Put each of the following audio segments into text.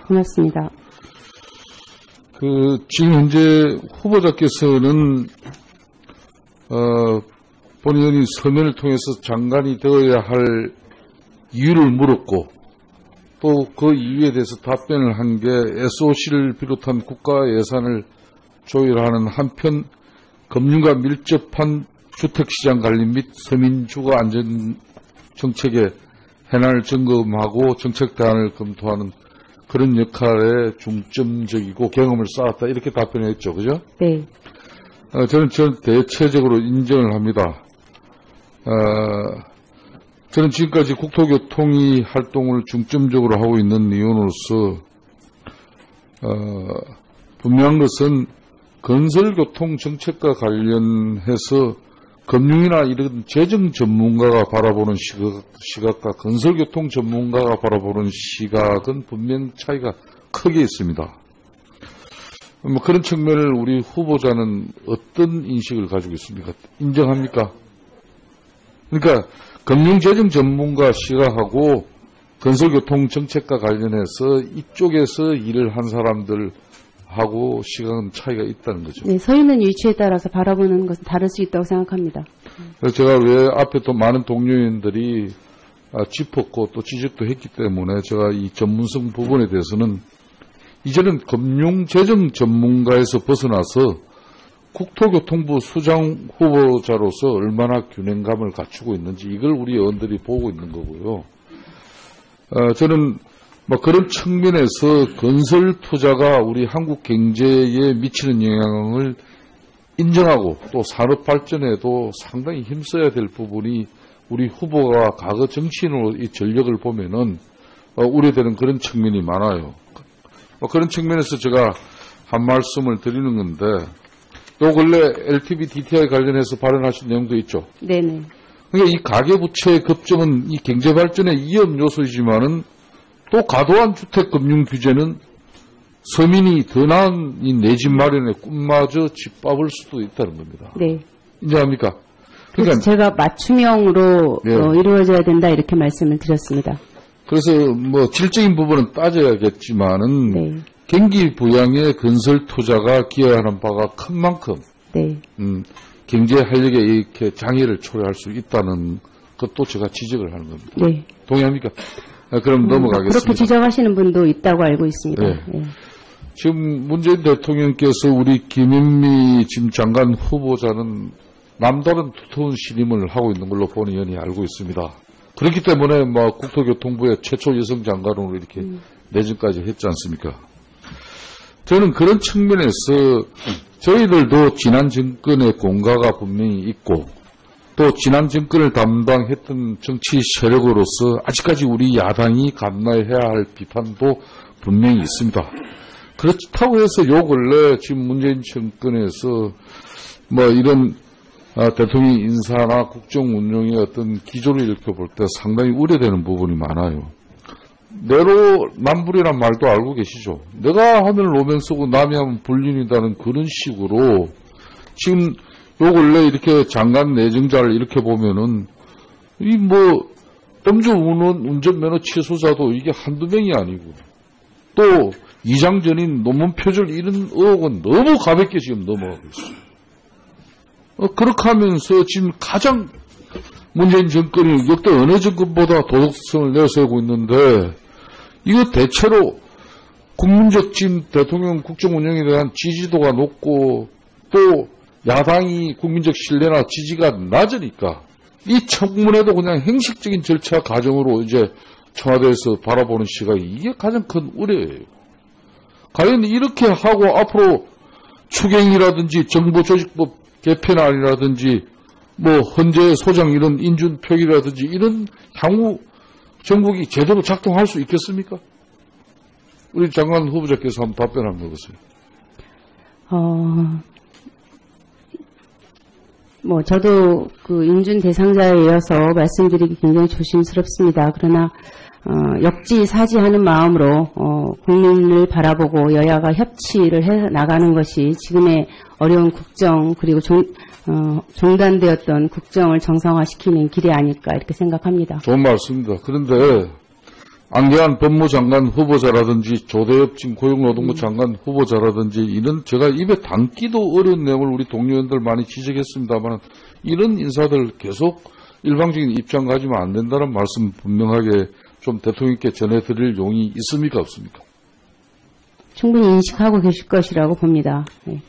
고맙습니다. 지금 현재 후보자께서는 본 의원이 서면을 통해서 장관이 되어야 할 이유를 물었고 또 그 이유에 대해서 답변을 한 게 SOC를 비롯한 국가 예산을 조율하는 한편 금융과 밀접한 주택시장 관리 및 서민주거 안전 정책의 현안을 점검하고 정책 대안을 검토하는 그런 역할에 중점적이고 경험을 쌓았다 이렇게 답변했죠. 그죠? 네. 저는 대체적으로 인정을 합니다. 저는 지금까지 국토교통위 활동을 중점적으로 하고 있는 의원으로서 분명한 것은 건설교통 정책과 관련해서 금융이나 이런 재정 전문가가 바라보는 시각과 건설교통 전문가가 바라보는 시각은 분명 차이가 크게 있습니다. 그런 측면을 우리 후보자는 어떤 인식을 가지고 있습니까? 인정합니까? 그러니까 금융재정 전문가 시각하고 건설교통 정책과 관련해서 이쪽에서 일을 한 사람들하고 시각은 차이가 있다는 거죠. 네, 서 있는 위치에 따라서 바라보는 것은 다를 수 있다고 생각합니다. 그래서 제가 왜 앞에 또 많은 동료인들이 짚었고 또 지적도 했기 때문에 제가 이 전문성 부분에 대해서는 이제는 금융재정 전문가에서 벗어나서 국토교통부 수장 후보자로서 얼마나 균형감을 갖추고 있는지 이걸 우리 의원들이 보고 있는 거고요. 저는 그런 측면에서 건설 투자가 우리 한국 경제에 미치는 영향을 인정하고 또 산업 발전에도 상당히 힘써야 될 부분이 우리 후보가 과거 정치인으로 이 전력을 보면은 우려되는 그런 측면이 많아요. 그런 측면에서 제가 한 말씀을 드리는 건데, 요 근래 LTV DTI 관련해서 발언하신 내용도 있죠. 네네. 그러니까 이 가계부채의 급증은 이 경제 발전의 위험 요소이지만은 또 과도한 주택금융 규제는 서민이 더 나은 이 내 집 마련의 꿈마저 짓밟을 수도 있다는 겁니다. 네. 인정합니까? 그러니까 제가 맞춤형으로 네. 이루어져야 된다 이렇게 말씀을 드렸습니다. 그래서 질적인 부분은 따져야겠지만은 네. 경기 부양에 건설 투자가 기여하는 바가 큰 만큼 네. 경제 활력에 이렇게 장애를 초래할 수 있다는 것도 제가 지적을 하는 겁니다. 네. 동의합니까? 그럼 넘어가겠습니다. 그렇게 지적하시는 분도 있다고 알고 있습니다. 네. 네. 지금 문재인 대통령께서 우리 김현미 지금 장관 후보자는 남다른 두터운 신임을 하고 있는 걸로 본 의원이 알고 있습니다. 그렇기 때문에 국토교통부의 최초 여성 장관으로 이렇게 내정까지 했지 않습니까? 저는 그런 측면에서 저희들도 지난 정권의 공과가 분명히 있고 또 지난 정권을 담당했던 정치 세력으로서 아직까지 우리 야당이 감내해야 할 비판도 분명히 있습니다. 그렇다고 해서 요 근래 지금 문재인 정권에서 이런 대통령 인사나 국정 운영의 어떤 기조를 이렇게 볼 때 상당히 우려되는 부분이 많아요. 내로남불이란 말도 알고 계시죠. 내가 하면 로맨 쓰고 남이 하면 불륜이다는 그런 식으로 지금 요 근래 이렇게 장관 내정자를 이렇게 보면은 음주 운전면허 취소자도 이게 한두 명이 아니고 또 이장전인 논문 표절 이런 의혹은 너무 가볍게 지금 넘어가고 있어요. 그렇게 하면서 지금 가장 문재인 정권이 역대 어느 정권보다 도덕성을 내세우고 있는데 이거 대체로 국민적 지금 대통령 국정 운영에 대한 지지도가 높고 또 야당이 국민적 신뢰나 지지가 낮으니까 이 청문회도 그냥 형식적인 절차 과정으로 이제 청와대에서 바라보는 시각이 이게 가장 큰 우려예요. 과연 이렇게 하고 앞으로 추경이라든지 정부조직법 개편안이라든지 헌재 소장 이런 인준 표기라든지 이런 향후 정국이 제대로 작동할 수 있겠습니까? 우리 장관 후보자께서 한번 답변 한번 해보세요. 저도 그 인준 대상자에 이어서 말씀드리기 굉장히 조심스럽습니다. 그러나 역지사지하는 마음으로 국민을 바라보고 여야가 협치를 해 나가는 것이 지금의 어려운 국정 그리고 종단되었던 국정을 정상화시키는 길이 아닐까 이렇게 생각합니다. 좋은 말씀입니다. 그런데 안계한 법무장관 후보자라든지 조대엽 고용노동부 장관 후보자라든지 이런 제가 입에 담기도 어려운 내용을 우리 동료원들 많이 지적했습니다만 이런 인사들 계속 일방적인 입장 가지면 안 된다는 말씀 분명하게 좀 대통령께 전해드릴 용이 있습니까 없습니까? 충분히 인식하고 계실 것이라고 봅니다. 네.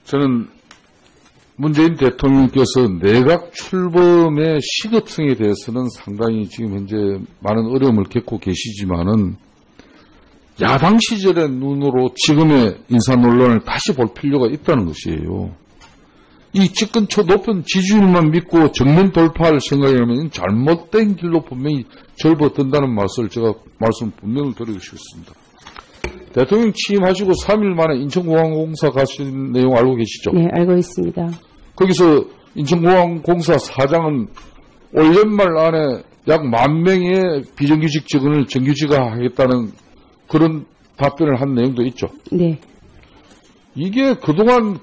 저는 문재인 대통령께서 내각 출범의 시급성에 대해서는 상당히 지금 현재 많은 어려움을 겪고 계시지만은 야당 시절의 눈으로 지금의 인사 논란을 다시 볼 필요가 있다는 것이에요. 이 집권 높은 지지율만 믿고 정면 돌파할 생각이라면 잘못된 길로 분명히 절버든다는 말씀을 제가 분명히 드리고 싶습니다. 대통령 취임하시고 3일 만에 인천공항공사 가신 내용 알고 계시죠? 네, 알고 있습니다. 거기서 인천공항공사 사장은 올 연말 안에 약 10,000명의 비정규직 직원을 정규직화하겠다는 그런 답변을 한 내용도 있죠. 네. 이게 그동안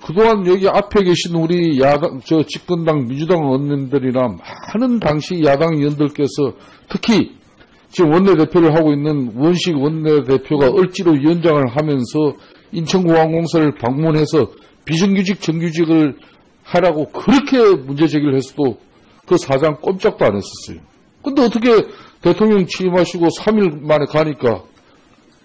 여기 앞에 계신 우리 집권당 민주당 의원님들이나 많은 당시 야당 의원들께서 특히 지금 원내대표를 하고 있는 원식 원내대표가 을지로 위원장을 하면서 인천공항공사를 방문해서 비정규직 정규직을 하라고 그렇게 문제 제기를 했어도 그 사장 꼼짝도 안 했었어요. 근데 어떻게 대통령 취임하시고 3일 만에 가니까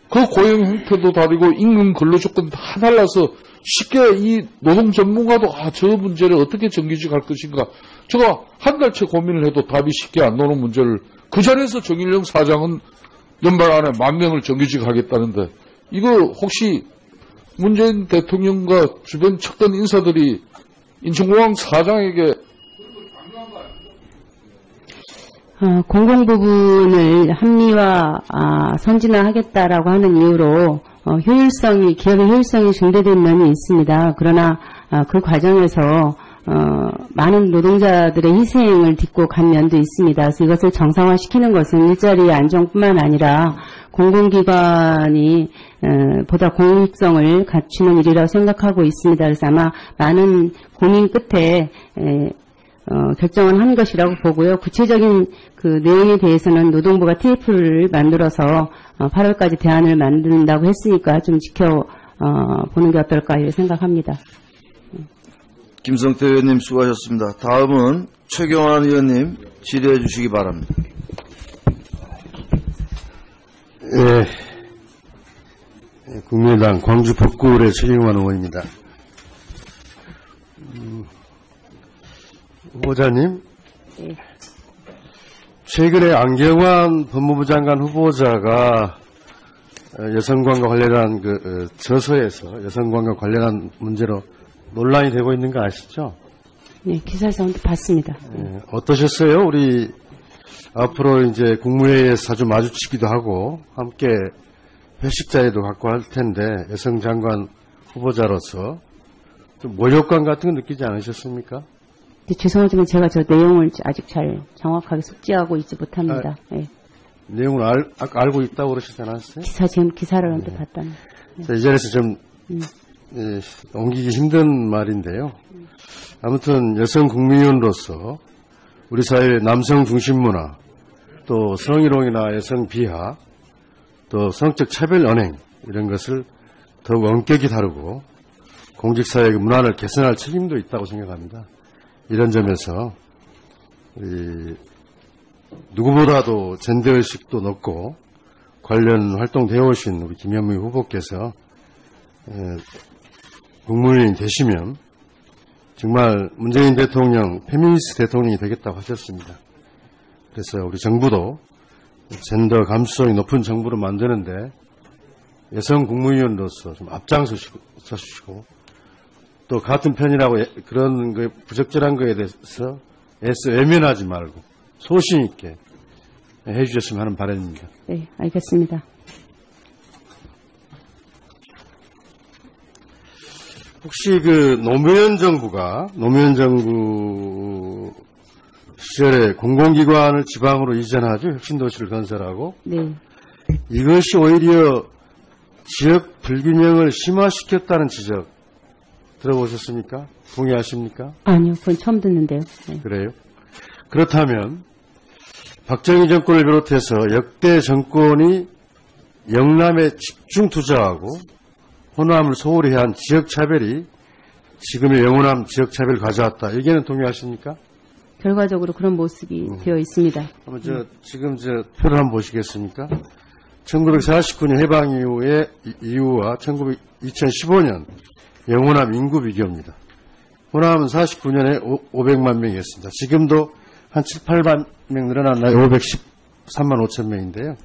그 고용 형태도 다르고 임금 근로 조건 다 달라서 쉽게 이 노동 전문가도 저 문제를 어떻게 정규직 할 것인가 제가 한 달째 고민을 해도 답이 쉽게 안 나오는 문제를 그 자리에서 정일영 사장은 연말 안에 10,000명을 정규직 하겠다는데 이거 혹시 문재인 대통령과 주변 척던 인사들이 인천공항 사장에게 공공 부분을 합리화, 선진화하겠다라고 하는 이유로 기업의 효율성이 중대된 면이 있습니다. 그러나 그 과정에서 많은 노동자들의 희생을 딛고 간 면도 있습니다. 그래서 이것을 정상화시키는 것은 일자리의 안정뿐만 아니라 공공기관이 보다 공익성을 갖추는 일이라고 생각하고 있습니다. 그래서 아마 많은 고민 끝에 결정을 한 것이라고 보고요. 구체적인 그 내용에 대해서는 노동부가 TF를 만들어서 8월까지 대안을 만든다고 했으니까 좀 지켜보는 게 어떨까 이렇게 생각합니다. 김성태 의원님 수고하셨습니다. 다음은 최경환 의원님 질의해 주시기 바랍니다. 국민의당 광주 법구을의 최경환 의원입니다. 후보자님, 최근에 안경환 법무부 장관 후보자가 여성관과 관련한 저서에서 여성관과 관련한 문제로 논란이 되고 있는 거 아시죠? 네, 기사에서 봤습니다. 어떠셨어요? 우리 앞으로 이제 국무회의에서 자주 마주치기도 하고 함께 회식 자리도 갖고 할 텐데 여성 장관 후보자로서 좀 모욕감 같은 거 느끼지 않으셨습니까? 네, 죄송하지만 제가 저 내용을 아직 잘 정확하게 숙지하고 있지 못합니다. 네. 내용을 알고 있다고 그러시지 않았어요? 지금 기사를 언뜻 봤다는. 자, 이 자리에서 좀 옮기기 힘든 말인데요. 아무튼 여성 국민의원으로서 우리 사회의 남성 중심 문화, 또 성희롱이나 여성 비하, 또 성적 차별 언행 이런 것을 더욱 엄격히 다루고 공직사회의 문화를 개선할 책임도 있다고 생각합니다. 이런 점에서 누구보다도 젠더의식도 높고 관련 활동되어 오신 우리 김현미 후보께서 국무위원이 되시면 정말 문재인 대통령 페미니스트 대통령이 되겠다고 하셨습니다. 그래서 우리 정부도 젠더 감수성이 높은 정부를 만드는데 여성 국무위원으로서 좀 앞장서시고 또 같은 편이라고 그런 거 부적절한 거에 대해서 애써 외면하지 말고 소신 있게 해주셨으면 하는 바람입니다. 네, 알겠습니다. 혹시 노무현 정부 시절에 공공기관을 지방으로 이전하죠. 혁신도시를 건설하고. 네. 이것이 오히려 지역 불균형을 심화시켰다는 지적 들어보셨습니까? 동의하십니까? 아니요, 그건 처음 듣는데요. 네. 그래요? 그렇다면 박정희 정권을 비롯해서 역대 정권이 영남에 집중 투자하고 호남을 소홀히 한 지역차별이 지금의 영호남 지역차별을 가져왔다. 여기에는 동의하십니까? 결과적으로 그런 모습이 되어 있습니다. 한번 지금 표를 한번 보시겠습니까? 1949년 해방 이후와 2015년 영호남 인구 비교입니다. 호남은 49년에 500만 명이었습니다. 지금도 한 7, 8만 명 늘어났나요? 513만 5천 명인데요.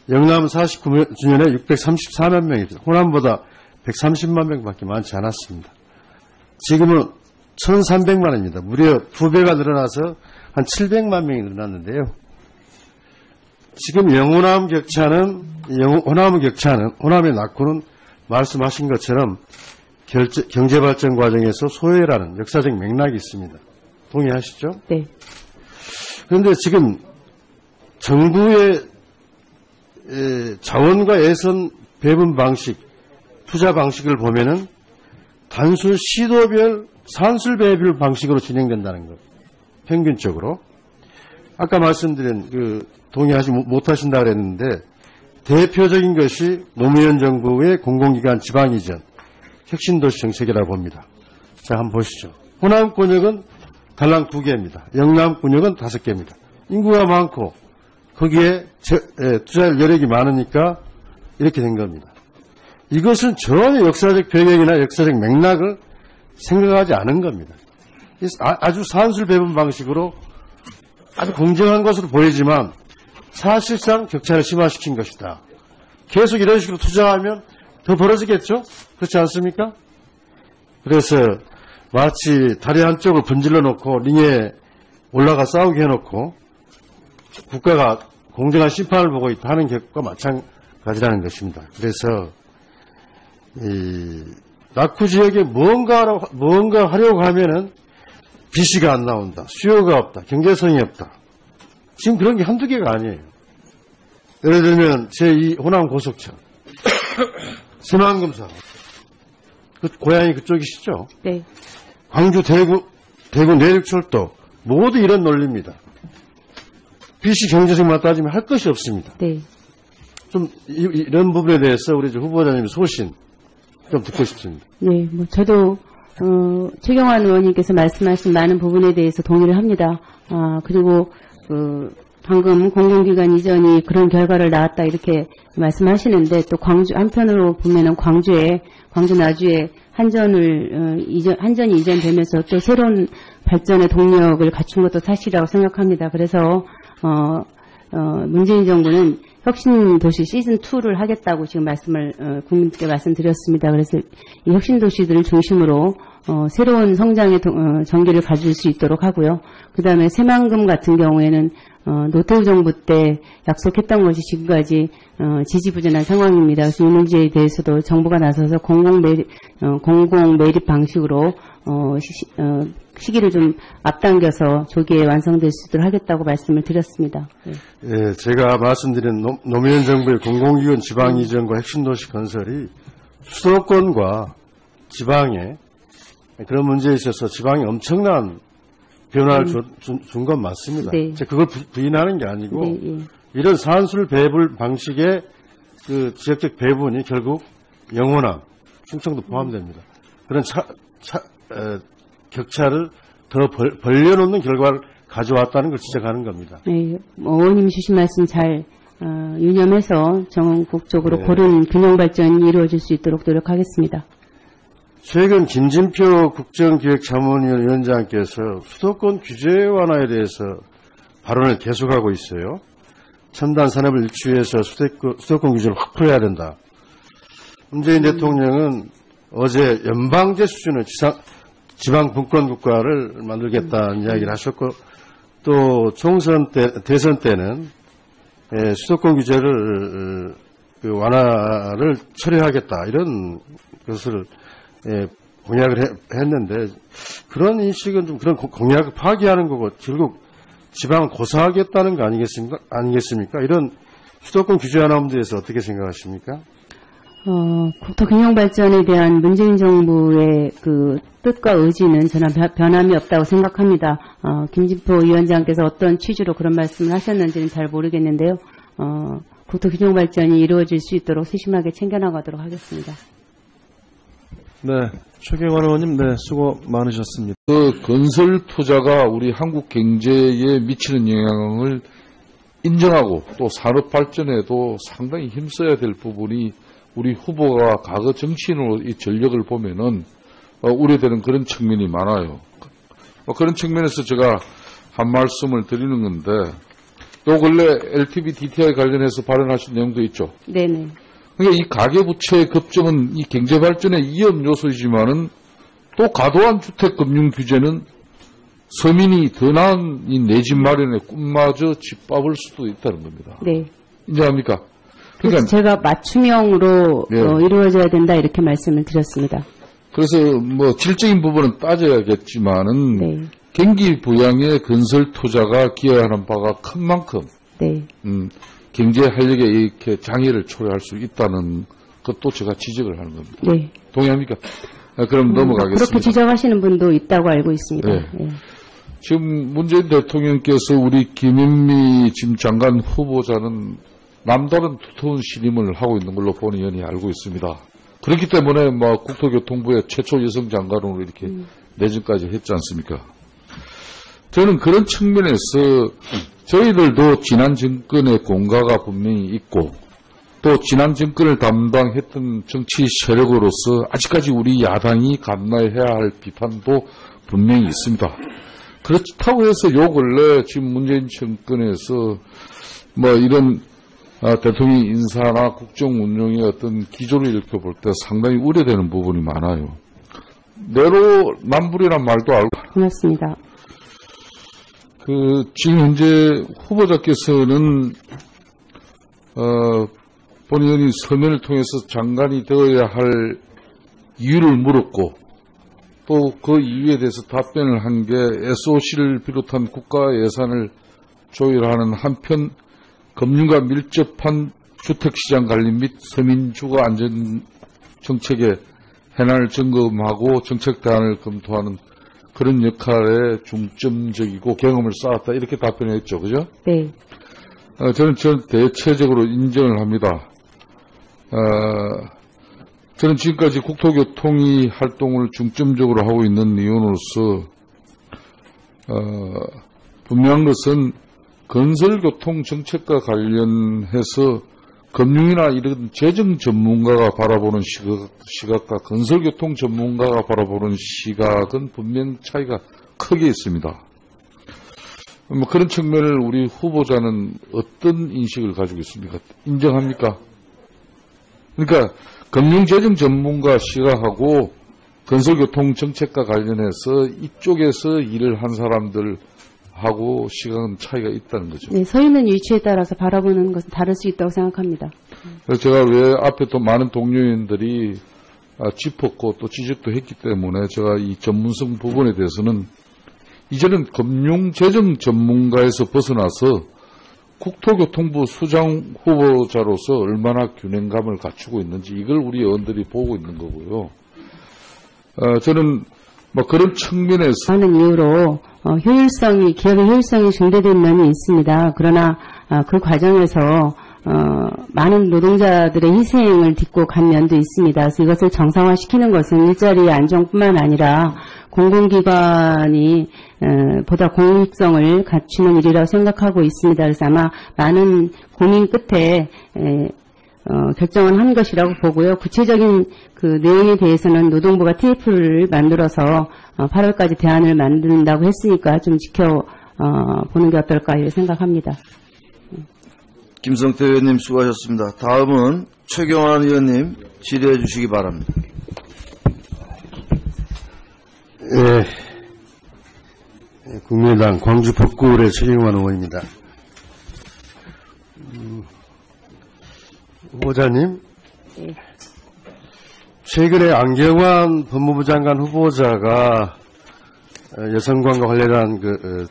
영남은 49년에 634만 명이죠. 호남보다 130만 명밖에 많지 않았습니다. 지금은 1,300만입니다. 무려 2배가 늘어나서 한 700만 명이 늘어났는데요. 지금 영호남 격차는, 호남의 낙후는 말씀하신 것처럼 경제발전 과정에서 소외라는 역사적 맥락이 있습니다. 동의하시죠? 네. 그런데 지금 정부의 자원과 예산 배분 방식, 투자 방식을 보면은 단순 시도별 산술 배분 방식으로 진행된다는 것. 평균적으로. 아까 말씀드린 동의하지 못하신다 그랬는데 대표적인 것이 노무현 정부의 공공기관 지방이전 혁신도시 정책이라고 봅니다. 자, 한번 보시죠. 호남권역은 달랑 2개입니다. 영남권역은 5개입니다. 인구가 많고 거기에 투자할 여력이 많으니까 이렇게 된 겁니다. 이것은 전혀 역사적 배경이나 역사적 맥락을 생각하지 않은 겁니다. 아주 산술 배분 방식으로 아주 공정한 것으로 보이지만 사실상 격차를 심화시킨 것이다. 계속 이런 식으로 투자하면 더 벌어지겠죠? 그렇지 않습니까? 그래서 마치 다리 한쪽을 분질러 놓고 링에 올라가 싸우게 해놓고 국가가 공정한 심판을 보고 있다 하는 것과 마찬가지라는 것입니다. 그래서 이 낙후 지역에 무언가 하려고 하면은 비시가 안 나온다. 수요가 없다. 경제성이 없다. 지금 그런 게 한두 개가 아니에요. 예를 들면 제2 호남 고속철, 새만금 사업, 고향이 그쪽이시죠? 네. 광주 대구 내륙철도 모두 이런 논리입니다. 비시 경제성만 따지면 할 것이 없습니다. 네. 좀 이런 부분에 대해서 우리 후보자님 소신 좀 듣고 싶습니다. 네, 저도 최경환 의원님께서 말씀하신 많은 부분에 대해서 동의를 합니다. 그리고 방금 공공기관 이전이 그런 결과를 낳았다 이렇게 말씀하시는데 또 한편으로 보면은 광주 나주에 한전이 이전되면서 또 새로운 발전의 동력을 갖춘 것도 사실이라고 생각합니다. 그래서 문재인 정부는 혁신도시 시즌2를 하겠다고 지금 국민께 말씀드렸습니다. 그래서 이 혁신도시들을 중심으로 새로운 성장의 전기를 가질 수 있도록 하고요. 그 다음에 새만금 같은 경우에는 노태우 정부 때 약속했던 것이 지금까지 지지부진한 상황입니다. 그래서 이 문제에 대해서도 정부가 나서서 공공 매립 방식으로 시기를 좀 앞당겨서 조기에 완성될 수 있도록 하겠다고 말씀을 드렸습니다. 네. 예, 제가 말씀드린 노무현 정부의 공공기관 지방 이전과 핵심도시 건설이 수도권과 지방에 그런 문제에 있어서 지방에 엄청난 변화를 준 건 맞습니다. 네. 제가 그걸 부인하는 게 아니고 네, 예. 이런 산술 배분 방식의 그 지역적 배분이 결국 영호남, 충청도 포함됩니다. 그런 격차를 더 벌려놓는 결과를 가져왔다는 걸 지적하는 겁니다. 네, 의원님 주신 말씀 잘 유념해서 전국적으로 네. 고른 균형 발전이 이루어질 수 있도록 노력하겠습니다. 최근 김진표 국정기획자문위원장께서 수도권 규제 완화에 대해서 발언을 계속하고 있어요. 첨단 산업을 유치해서 수도권 규제를 확 풀어야 된다. 문재인 대통령은 어제 연방제 수준의 지방 분권 국가를 만들겠다는 이야기를 하셨고 또 대선 때는 수도권 규제를 완화를 철회하겠다 이런 것을 공약을 했는데 그런 인식은 좀 그런 공약을 파기하는 거고 결국 지방을 고사하겠다는 거 아니겠습니까? 이런 수도권 규제 완화 문제에서 어떻게 생각하십니까? 국토 균형 발전에 대한 문재인 정부의 그 뜻과 의지는 전혀 변함이 없다고 생각합니다. 김진표 위원장께서 어떤 취지로 그런 말씀을 하셨는지는 잘 모르겠는데요. 국토 균형 발전이 이루어질 수 있도록 세심하게 챙겨나가도록 하겠습니다. 네, 최경환 의원님, 네, 수고 많으셨습니다. 그 건설 투자가 우리 한국 경제에 미치는 영향을 인정하고 또 산업 발전에도 상당히 힘써야 될 부분이 우리 후보가 과거 정치인으로 이 전력을 보면은 우려되는 그런 측면이 많아요. 그런 측면에서 제가 한 말씀을 드리는 건데, 요 근래 LTV DTI 관련해서 발언하신 내용도 있죠. 네네. 그러니까 이 가계부채의 급증은 이 경제 발전의 위험 요소이지만은 또 과도한 주택 금융 규제는 서민이 더 나은 이 내 집 마련의 꿈마저 짓밟을 수도 있다는 겁니다. 네. 인정합니까? 그래서 제가 맞춤형으로 네. 이루어져야 된다 이렇게 말씀을 드렸습니다. 그래서 뭐 질적인 부분은 따져야겠지만은 네. 경기 부양에 건설 투자가 기여하는 바가 큰 만큼 네. 경제 활력에 이렇게 장애를 초래할 수 있다는 것도 제가 지적을 하는 겁니다. 네. 동의합니까? 그럼 넘어가겠습니다. 그렇게 지적하시는 분도 있다고 알고 있습니다. 네. 네. 지금 문재인 대통령께서 우리 김현미 지금 장관 후보자는 남다른 두터운 신임을 하고 있는 걸로 본의 아니 알고 있습니다. 그렇기 때문에 뭐 국토교통부의 최초 여성 장관으로 이렇게 내정까지 했지 않습니까? 저는 그런 측면에서 저희들도 지난 정권의 공과가 분명히 있고 또 지난 정권을 담당했던 정치 세력으로서 아직까지 우리 야당이 감내해야 할 비판도 분명히 있습니다. 그렇다고 해서 요 근래 지금 문재인 정권에서 뭐 이런 대통령 인사나 국정 운영의 어떤 기조를 읽혀볼 때 상당히 우려되는 부분이 많아요. 내로남불이란 말도 알고. 고맙습니다. 지금 현재 후보자께서는, 본인이 서면을 통해서 장관이 되어야 할 이유를 물었고, 또 그 이유에 대해서 답변을 한 게 SOC를 비롯한 국가 예산을 조율하는 한편, 금융과 밀접한 주택시장 관리 및 서민주거 안전 정책의 해난을 점검하고 정책 대안을 검토하는 그런 역할에 중점적이고 경험을 쌓았다 이렇게 답변했죠. 그죠? 네. 저는 대체적으로 인정을 합니다. 저는 지금까지 국토교통위 활동을 중점적으로 하고 있는 이유로서 분명한 것은 건설교통 정책과 관련해서 금융이나 이런 재정 전문가가 바라보는 시각과 건설교통 전문가가 바라보는 시각은 분명 차이가 크게 있습니다. 뭐 그런 측면을 우리 후보자는 어떤 인식을 가지고 있습니까? 인정합니까? 그러니까 금융재정 전문가 시각하고 건설교통 정책과 관련해서 이쪽에서 일을 한 사람들하고 시각은 차이가 있다는 거죠. 네, 서 있는 위치에 따라서 바라보는 것은 다를 수 있다고 생각합니다. 그래서 제가 왜 앞에 또 많은 동료인들이 짚었고 또 지적도 했기 때문에 제가 이 전문성 부분에 대해서는 이제는 금융재정 전문가에서 벗어나서 국토교통부 수장 후보자로서 얼마나 균형감을 갖추고 있는지 이걸 우리 의원들이 보고 있는 거고요. 저는 뭐 그런 측면에서 하는 이유로 기업의 효율성이 증대된 면이 있습니다. 그러나 그 과정에서 많은 노동자들의 희생을 딛고 간 면도 있습니다. 그래서 이것을 정상화시키는 것은 일자리의 안정뿐만 아니라 공공기관이 보다 공익성을 갖추는 일이라고 생각하고 있습니다. 그래서 아마 많은 고민 끝에 결정을 한 것이라고 보고요. 구체적인 그 내용에 대해서는 노동부가 TF를 만들어서 8월까지 대안을 만든다고 했으니까 좀 지켜보는 게 어떨까 이렇게 생각합니다. 김성태 의원님 수고하셨습니다. 다음은 최경환 의원님 질의해 주시기 바랍니다. 예, 국민의당 광주 법구을의 최경환 의원입니다. 후보자님, 네. 최근에 안경환 법무부 장관 후보자가 여성관과 관련한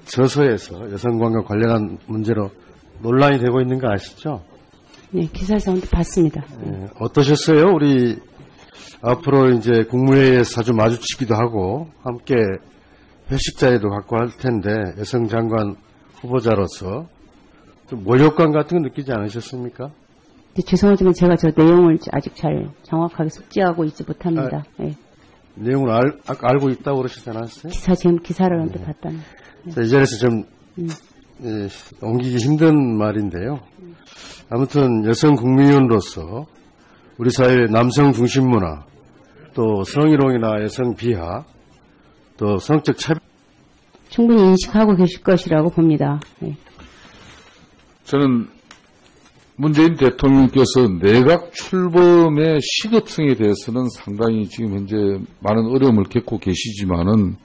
저서에서 여성관과 관련한 문제로 논란이 되고 있는 거 아시죠? 네, 기사에서 봤습니다. 어떠셨어요? 우리 앞으로 이제 국무회의에서 자주 마주치기도 하고 함께 회식 자리도 갖고 할 텐데 여성 장관 후보자로서 좀 모욕감 같은 거 느끼지 않으셨습니까? 네, 죄송하지만 제가 저 내용을 아직 잘 정확하게 숙지하고 있지 못합니다. 네. 내용을 알고 있다고 그러시지 않았어요? 지금 기사를 언뜻 봤다는. 자, 이 자리에서 좀 옮기기 힘든 말인데요. 아무튼 여성 국민의원으로서 우리 사회의 남성 중심 문화, 또 성희롱이나 여성 비하, 또 성적 차별 충분히 인식하고 계실 것이라고 봅니다. 네. 저는 문재인 대통령께서 내각 출범의 시급성에 대해서는 상당히 지금 현재 많은 어려움을 겪고 계시지만은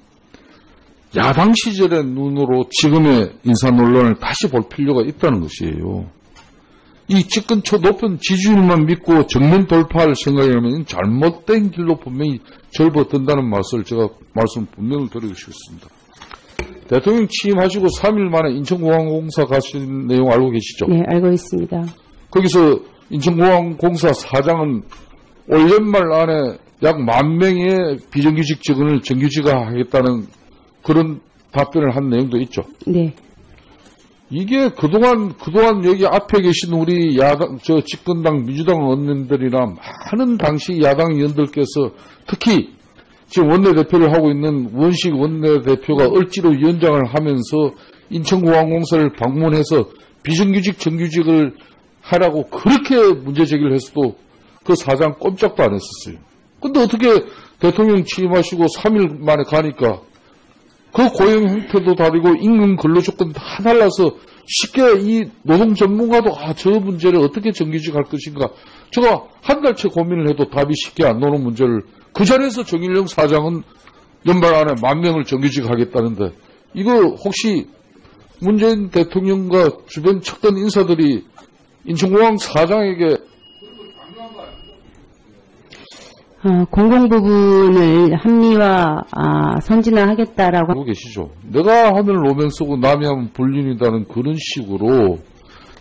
야당 시절의 눈으로 지금의 인사 논란을 다시 볼 필요가 있다는 것이에요. 이 집권 높은 지지율만 믿고 정면 돌파할 생각이라면 잘못된 길로 분명히 절버든다는 말씀을 제가 분명히 드리고 싶습니다. 대통령 취임하시고 3일 만에 인천공항공사 가신 내용 알고 계시죠? 네, 알고 있습니다. 거기서 인천공항공사 사장은 올 연말 안에 약 10,000명의 비정규직 직원을 정규직화하겠다는 그런 답변을 한 내용도 있죠. 네. 이게 그동안 여기 앞에 계신 우리 야당, 집권당 민주당 의원님들이나 많은 당시 야당 의원들께서 특히 지금 원내대표를 하고 있는 원식 원내대표가 을지로 위원장을 하면서 인천공항공사를 방문해서 비정규직 정규직을 하라고 그렇게 문제 제기를 했어도 그 사장 꼼짝도 안 했었어요. 근데 어떻게 대통령 취임하시고 3일 만에 가니까 그 고용 형태도 다르고 임금 근로조건 다 달라서 쉽게 이 노동 전문가도 저 문제를 어떻게 정규직 할 것인가 제가 한 달째 고민을 해도 답이 쉽게 안 나오는 문제를 그 자리에서 정일영 사장은 연말 안에 10,000명을 정규직 하겠다는데 이거 혹시 문재인 대통령과 주변 척던 인사들이 인천공항 사장에게 공공 부분을 합리화, 선진화하겠다라고 하고 계시죠. 내가 하면 로맨 쓰고 남이 하면 불륜이다는 그런 식으로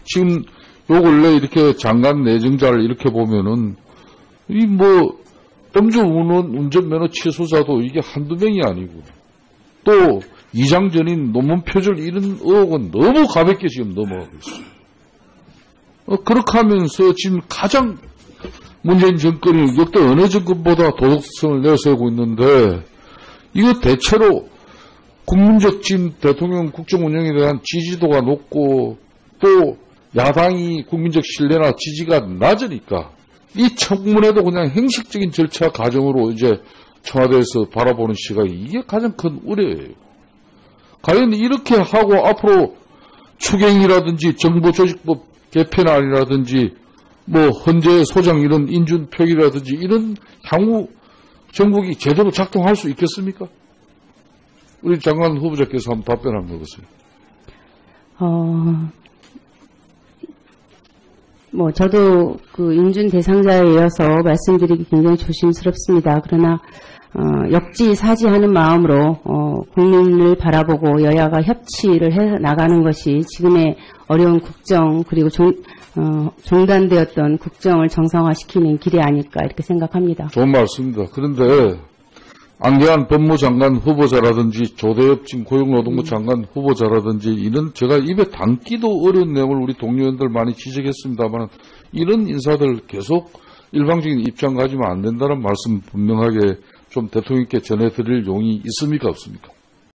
지금 요 근래 이렇게 장관 내정자를 이렇게 보면은 이 음주 운전면허 취소자도 이게 한두 명이 아니고 또 이장전인 논문 표절 이런 의혹은 너무 가볍게 지금 넘어가고 있어요. 그렇게 하면서 지금 가장 문재인 정권이 역대 어느 정권보다 도덕성을 내세우고 있는데 이거 대체로 국민적 지금 대통령 국정 운영에 대한 지지도가 높고 또 야당이 국민적 신뢰나 지지가 낮으니까 이 청문회도 그냥 형식적인 절차 과정으로 이제 청와대에서 바라보는 시각이 이게 가장 큰 우려예요. 과연 이렇게 하고 앞으로 추경이라든지 정보조직법 개편안이라든지 헌재 소장 이런 인준 표기라든지 이런 향후 정국이 제대로 작동할 수 있겠습니까? 우리 장관 후보자께서 한번 답변 한번 해보세요. 저도 그 인준 대상자에 이어서 말씀드리기 굉장히 조심스럽습니다. 그러나 역지사지하는 마음으로 국민을 바라보고 여야가 협치를 해 나가는 것이 지금의 어려운 국정 그리고 중단되었던 국정을 정상화시키는 길이 아닐까 이렇게 생각합니다. 좋은 말씀입니다. 그런데 안계한 법무장관 후보자라든지 조대엽 지금 고용노동부 장관 후보자라든지 이런 제가 입에 담기도 어려운 내용을 우리 동료원들 많이 지적했습니다만 이런 인사들 계속 일방적인 입장 가지면 안 된다는 말씀 분명하게 좀 대통령께 전해드릴 용이 있습니까 없습니까?